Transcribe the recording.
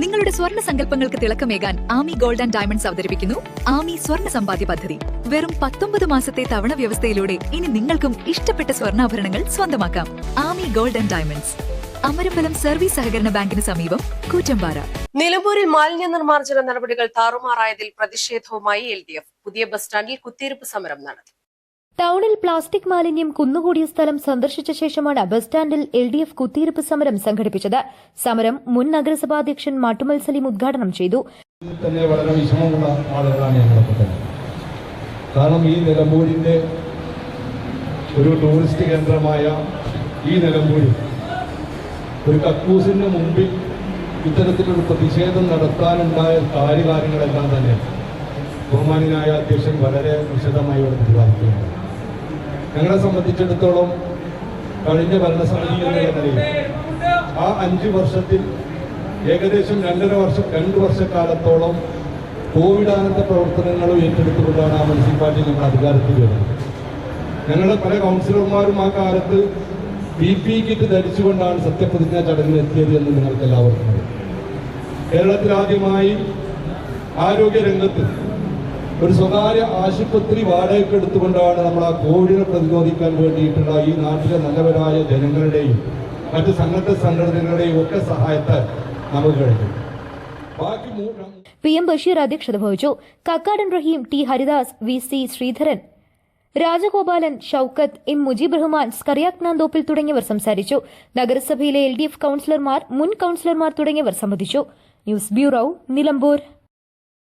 നിങ്ങളുടെ സ്വർണ്ണ സങ്കല്പങ്ങൾക്ക് തിളക്കമേകാൻ Ami gold and diamonds അവതരിപ്പിക്കുന്നു ആമി സ്വർണ്ണ സമ്പാദ്യ പദ്ധതി. വെറും 19 മാസത്തെ തവണ വ്യവസ്ഥയിലൂടെ ഇനി നിങ്ങൾക്കും ഇഷ്ടപ്പെട്ട സ്വർണ്ണാഭരണങ്ങൾ സ്വന്തമാക്കാം. Aami gold and diamonds, Amarambalam service സഹകരണ ബാങ്കിന് സമീപം, കൂറ്റമ്പാറ. നിലമ്പൂരിൽ മാലിന്യ നിർമ്മാർജ്ജന നടപടികൾ താറുമാറായതിൽ പ്രതിഷേധവുമായി LDF പുതിയ ബസ് സ്റ്റാൻഡിൽ കുത്തിയിരിപ്പ് സമരം നടത്തി. ടൌണിൽ പ്ലാസ്റ്റിക് മാലിന്യം കുന്നുകൂടിയ സ്ഥലം സന്ദർശിച്ച ശേഷമാണ് ബസ് സ്റ്റാൻഡിൽ LDF കുത്തിയിരിപ്പ് സമരം സംഘടിപ്പിച്ചത്. സമരം മുൻ നഗരസഭാധ്യക്ഷൻ മാട്ടുമൽ സലീം ഉദ്ഘാടനം ചെയ്തു. വളരെ വിഷമമുള്ള ആളുകളാണ് ഞങ്ങളൊക്കെ തന്നെ. കാരണം ഈ നിലമ്പൂരിന്റെ ഒരു ടൂറിസ്റ്റ് കേന്ദ്രമായ ഈ നിലമ്പൂരിൽ ഒരു കക്കൂസിന് മുമ്പിൽ ഇത്തരത്തിലൊരു പ്രതിഷേധം നടത്താനുണ്ടായ കാര്യങ്ങളെല്ലാം തന്നെ ബഹുമാനായ അധ്യക്ഷൻ വളരെ വിശദമായി ഇവിടെ പ്രതിപാദിക്കുകയാണ്. ഞങ്ങളെ സംബന്ധിച്ചിടത്തോളം കഴിഞ്ഞ ഭരണസമിതി എന്ന നിലയിൽ ആ 5 വർഷത്തിൽ ഏകദേശം 2 വർഷക്കാലത്തോളം കോവിഡാനന്ത പ്രവർത്തനങ്ങളും ഏറ്റെടുത്തുകൊണ്ടാണ് ആ മുനിസിപ്പാലിറ്റി ഞങ്ങൾ അധികാരത്തിൽ വരുന്നത്. ഞങ്ങളുടെ പല കൗൺസിലർമാരും ആ കാലത്ത് PPE കിറ്റ് ധരിച്ചുകൊണ്ടാണ് സത്യപ്രതിജ്ഞാ ചടങ്ങിൽ എത്തിയത് എന്ന് നിങ്ങൾക്ക് എല്ലാവർക്കും അറിയാം. കേരളത്തിൽ ആദ്യമായി ആരോഗ്യരംഗത്ത് ഒരു സ്വകാര്യ ആശുപത്രി വാടകയ്ക്ക് എടുത്തുകൊണ്ടാണ് നമ്മൾ ആ കോവിഡിനെ പ്രതിരോധിക്കാൻ വേണ്ടിയിട്ടുള്ള ഈ നാട്ടിലെ നല്ലവരായ ജനങ്ങളുടെയും മറ്റ് സന്നദ്ധ സംഘടനകളുടെയും ഒക്കെ സഹായത്താൽ നമുക്ക് കഴിഞ്ഞു. ബാക്കി PM ബഷീർ അധ്യക്ഷത വഹിച്ചു. കക്കാടൻ റഹീം, T Haridas, VC Sreedharan, Rajagopalan, Shoukath, M Mujeeb Rahman, സ്കറിയാക്നാന്തോപ്പിൽ തുടങ്ങിയവർ സംസാരിച്ചു. നഗരസഭയിലെ LDF കൌൺസിലർമാർ, മുൻ കൌൺസിലർമാർ തുടങ്ങിയവർ സംബന്ധിച്ചു. News bureau, Nilambur.